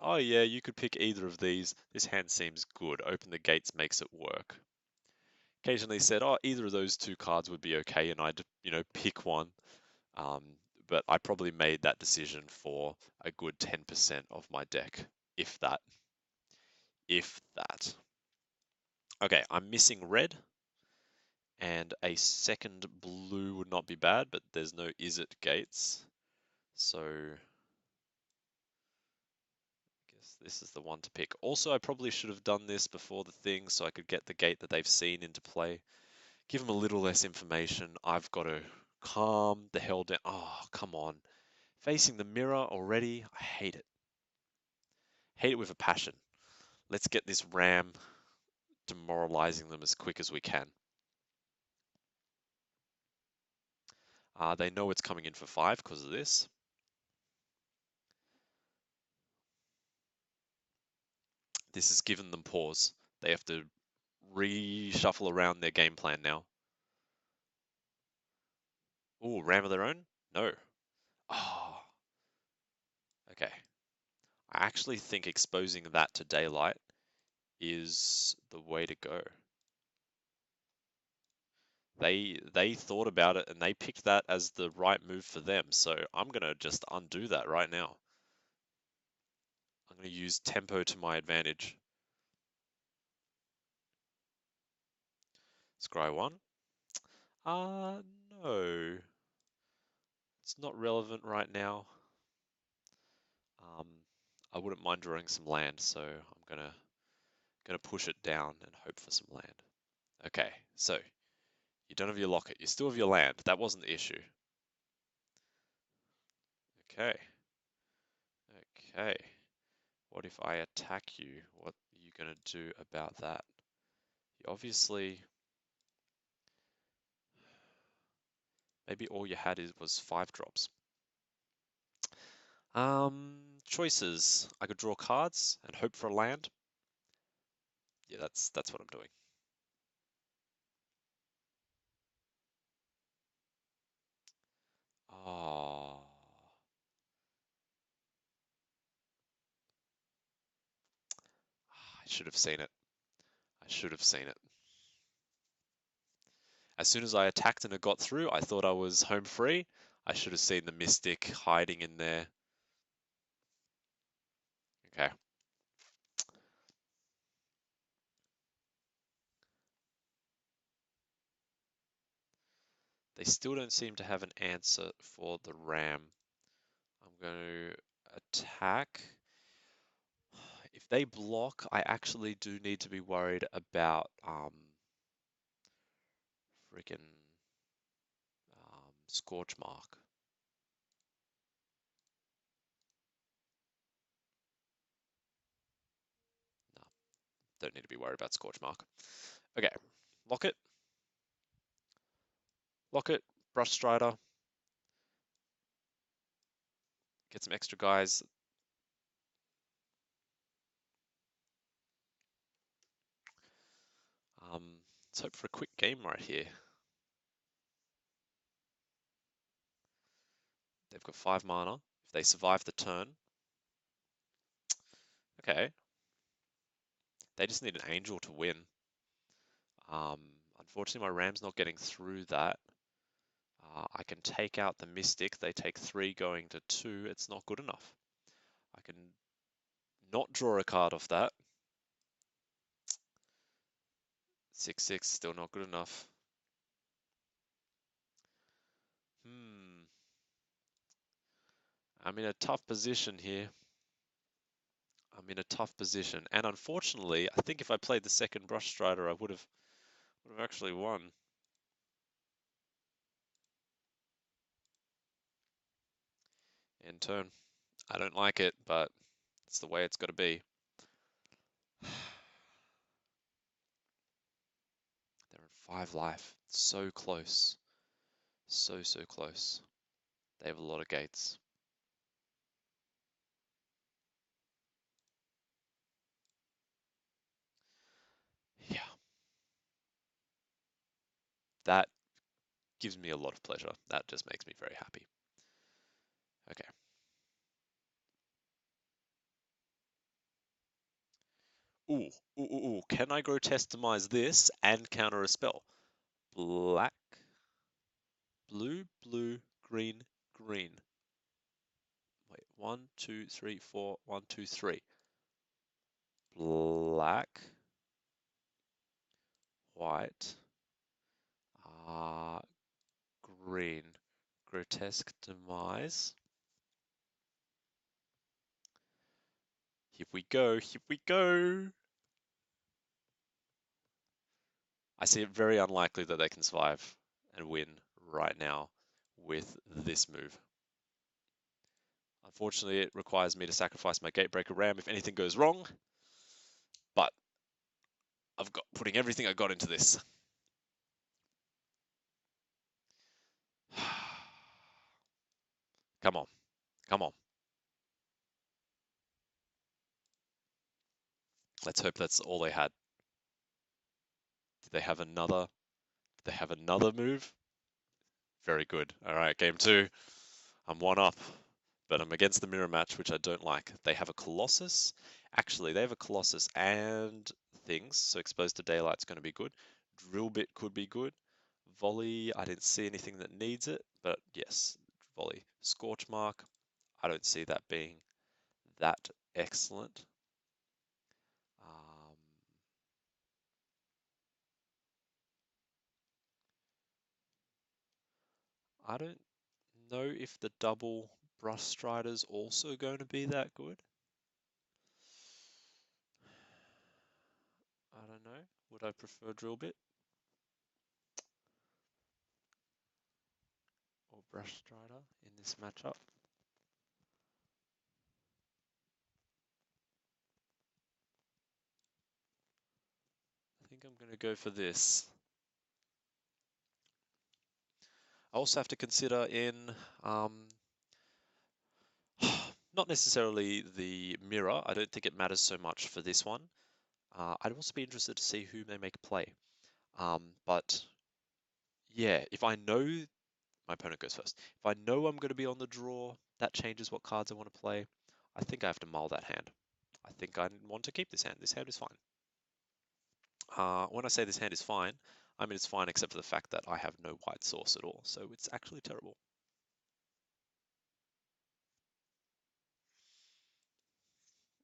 "Oh yeah, you could pick either of these. This hand seems good. Open the gates makes it work." Occasionally he said, "Oh, either of those 2 cards would be okay," and I'd, pick one. But I probably made that decision for a good 10% of my deck, if that. If that. Okay, I'm missing red, and a second blue would not be bad, but there's no is it gates. So I guess this is the one to pick. Also, I probably should have done this before the thing so I could get the gate that they've seen into play. Give them a little less information. I've got to calm the hell down. Oh, come on. Facing the mirror already? I hate it. Hate it with a passion. Let's get this ram demoralizing them as quick as we can. They know it's coming in for 5 because of this. This has given them pause. They have to reshuffle around their game plan now. Ooh, ram of their own? No. Oh, okay. I actually think exposing that to daylight is the way to go. They thought about it and they picked that as the right move for them. So I'm gonna just undo that right now. I'm gonna use tempo to my advantage. Scry 1. No. It's not relevant right now. Um, I wouldn't mind drawing some land, so I'm gonna push it down and hope for some land. Okay, so you don't have your locket. You still have your land. That wasn't the issue. Okay. Okay. What if I attack you? What are you gonna do about that? You obviously, maybe all you had was 5 drops. Choices. I could draw cards and hope for a land. Yeah, that's what I'm doing. Oh, I should have seen it. I should have seen it. As soon as I attacked and it got through, I thought I was home free. I should have seen the Mystic hiding in there. Okay. They still don't seem to have an answer for the ram. I'm going to attack. If they block, I actually do need to be worried about freaking Scorch Mark. No, don't need to be worried about Scorch Mark. Okay, lock it. Lock it. Brush Strider. Get some extra guys. Let's hope for a quick game right here. They've got 5 mana. If they survive the turn, okay. They just need an angel to win. Um, Unfortunately, my Ram's not getting through that. I can take out the Mystic. They take 3 going to 2. It's not good enough. I can not draw a card off that. 6/6, still not good enough. I'm in a tough position here. I'm in a tough position. And unfortunately, I think if I played the second Brush Strider, I would have actually won. End turn. I don't like it, but it's the way it's got to be. They're on 5 life. So close. So close. They have a lot of gates. Yeah. That gives me a lot of pleasure. That just makes me very happy. Okay. Ooh. Can I grotesquemize this and counter a spell? Black, blue, green, green. Wait, 1, 2, 3, 4, 1, 2, 3. Black, white, green. Grotesque demise. Here we go, here we go. I see it very unlikely that they can survive and win right now with this move. Unfortunately, it requires me to sacrifice my Gatebreaker Ram if anything goes wrong, but I've got putting everything I got into this. Come on, come on. Let's hope that's all they had. Did they have another? Did they have another move? Very good. All right, game 2. I'm 1 up, but I'm against the mirror match, which I don't like. They have a Colossus. Actually, they have a Colossus and things, so Exposed to Daylight's going to be good. Drill Bit could be good. Volley, I didn't see anything that needs it, but yes, Volley. Scorch Mark, I don't see that being that excellent. I don't know if the double Brush Strider's also going to be that good. I don't know. Would I prefer Drill Bit or Brush Strider in this matchup? I think I'm going to go for this. I also have to consider in not necessarily the mirror. I don't think it matters so much for this one. I'd also be interested to see who they make play. But yeah, if I know my opponent goes first, if I know I'm going to be on the draw, that changes what cards I want to play. I think I have to mull that hand. I think I want to keep this hand. This hand is fine. When I say this hand is fine, I mean it's fine except for the fact that I have no white source at all. So it's actually terrible.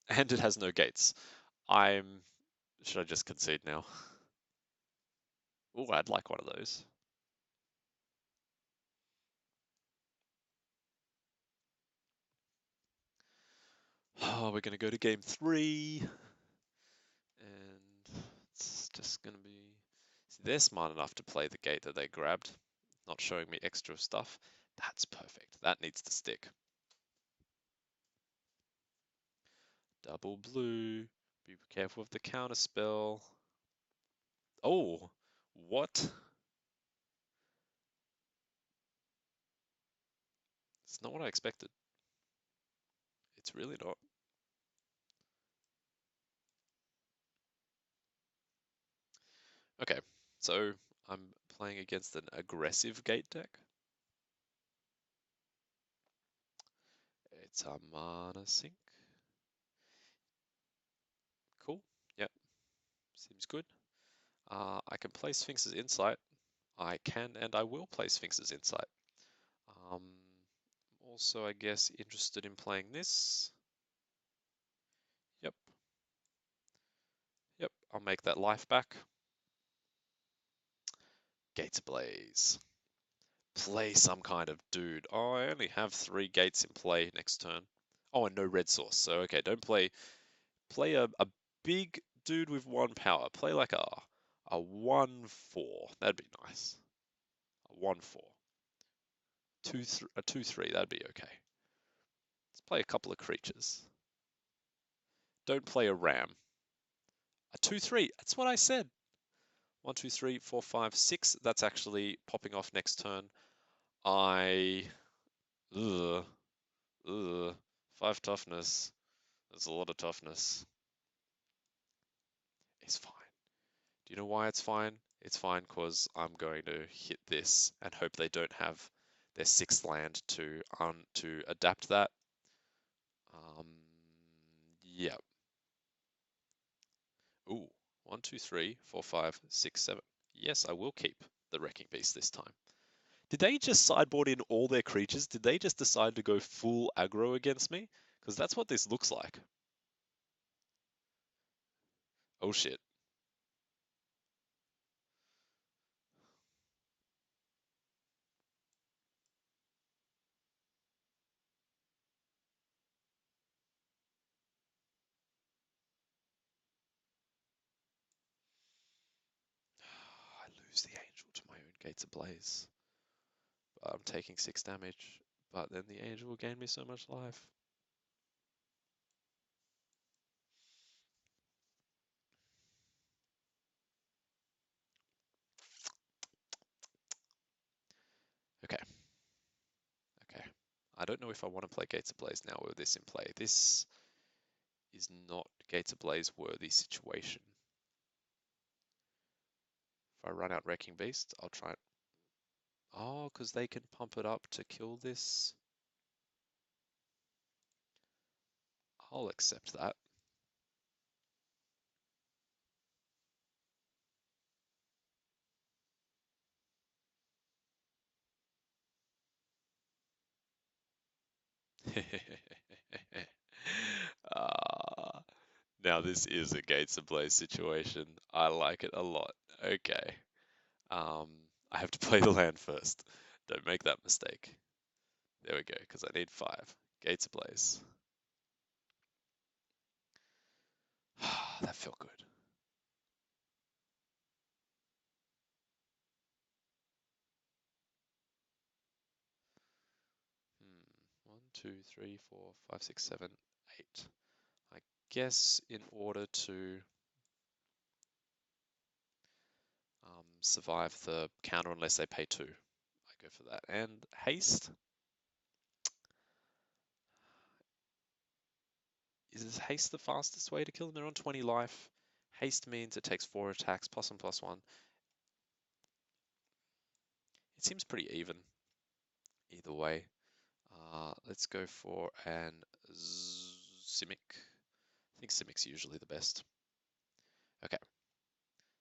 And it has no gates. Should I just concede now? Oh, I'd like one of those. Oh, we're going to go to game 3. And it's just going to be... See, they're smart enough to play the gate that they grabbed. not showing me extra stuff. That's perfect. That needs to stick. Double blue. Be careful of the counter spell. Oh, what? It's not what I expected. It's really not. Okay, so I'm playing against an aggressive gate deck. It's a mana sink. Cool. Yep, seems good. I can play Sphinx's Insight. I can and I will play Sphinx's Insight. Um, also, I guess, interested in playing this. Yep. Yep, I'll make that life back. Gates Ablaze. Play some kind of dude. Oh, I only have 3 gates in play next turn. Oh, and no red source. So, okay, don't play. Play a big dude with 1 power. Play like a 1/4. That'd be nice. A 1/4. 2/3. That'd be okay. Let's play a couple of creatures. Don't play a ram. A 2/3. That's what I said. 1, 2, 3, 4, 5, 6. That's actually popping off next turn. Ugh, ugh. 5 toughness. That's a lot of toughness. It's fine. Do you know why it's fine? It's fine because I'm going to hit this and hope they don't have their 6th land to adapt that. Yeah. Ooh, 1, 2, 3, 4, 5, 6, 7. Yes, I will keep the Wrecking Beast this time. Did they just sideboard in all their creatures? Did they just decide to go full aggro against me? Because that's what this looks like. Oh shit. I lose the angel to my own Gates Ablaze. But I'm taking 6 damage, but then the angel will gain me so much life. Okay. Okay. I don't know if I want to play Gates Ablaze now with this in play. This is not Gates Ablaze worthy situation. If I run out Wrecking Beast, I'll try it. Oh, because they can pump it up to kill this. I'll accept that. Ah, now this is a Gates Ablaze situation. I like it a lot. Okay. Um, I have to play the land first. Don't make that mistake. There we go, because I need 5. Gates Ablaze. That felt good. 1, 2, 3, 4, 5, 6, 7, 8. I guess in order to survive the counter unless they pay 2, I go for that. And haste. Is haste the fastest way to kill them? They're on 20 life. Haste means it takes 4 attacks, +1/+1. It seems pretty even either way. Let's go for an Simic. I think Simic's usually the best. Okay,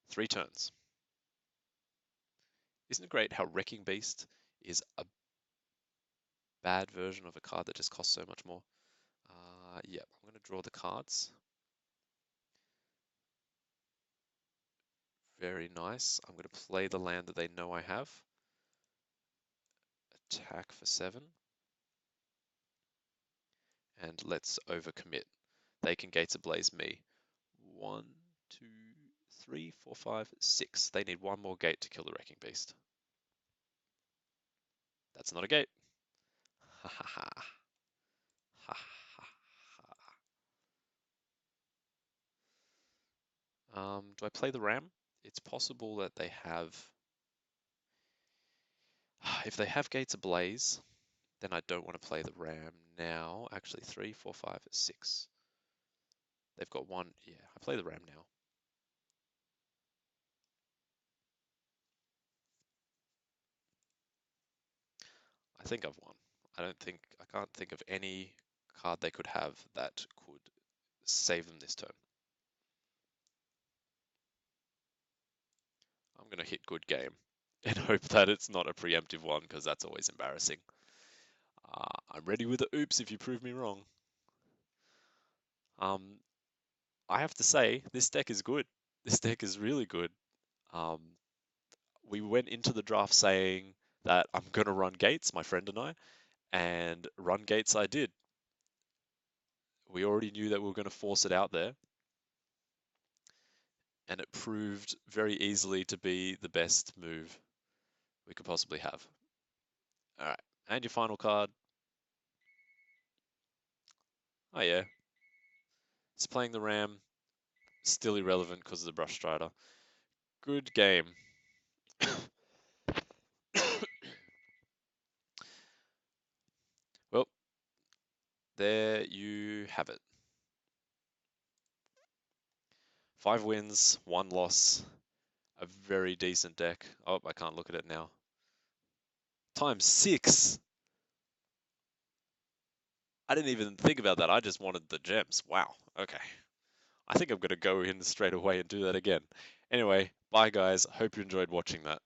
3 turns. Isn't it great how Wrecking Beast is a bad version of a card that just costs so much more? Yeah, I'm going to draw the cards. Very nice. I'm going to play the land that they know I have. Attack for 7. And let's overcommit. They can Gates Ablaze me. 1, 2, 3, 4, 5, 6. They need 1 more gate to kill the Wrecking Beast. That's not a gate. Ha ha ha. Ha ha ha. Do I play the ram? It's possible that they have. If they have gates ablaze, then I don't want to play the ram now. Actually, 3, 4, 5, 6. They've got one. Yeah, I play the ram now. I think I've won. I can't think of any card they could have that could save them this turn. I'm going to hit good game and hope that it's not a preemptive one because that's always embarrassing. I'm ready with the oops if you prove me wrong. I have to say, this deck is good. This deck is really good. Um, we went into the draft saying that I'm going to run gates, my friend and run gates I did. We already knew that we were going to force it out there, and it proved very easily to be the best move we could possibly have. All right, and your final card. Oh yeah, it's playing the ram. Still irrelevant because of the brush strider. Good game. Well, there you have it. 5 wins, 1 loss. A very decent deck. Oh, I can't look at it now. Times 6. I didn't even think about that. I just wanted the gems. Wow. Okay. I think I'm going to go in straight away and do that again. Anyway, bye guys. Hope you enjoyed watching that.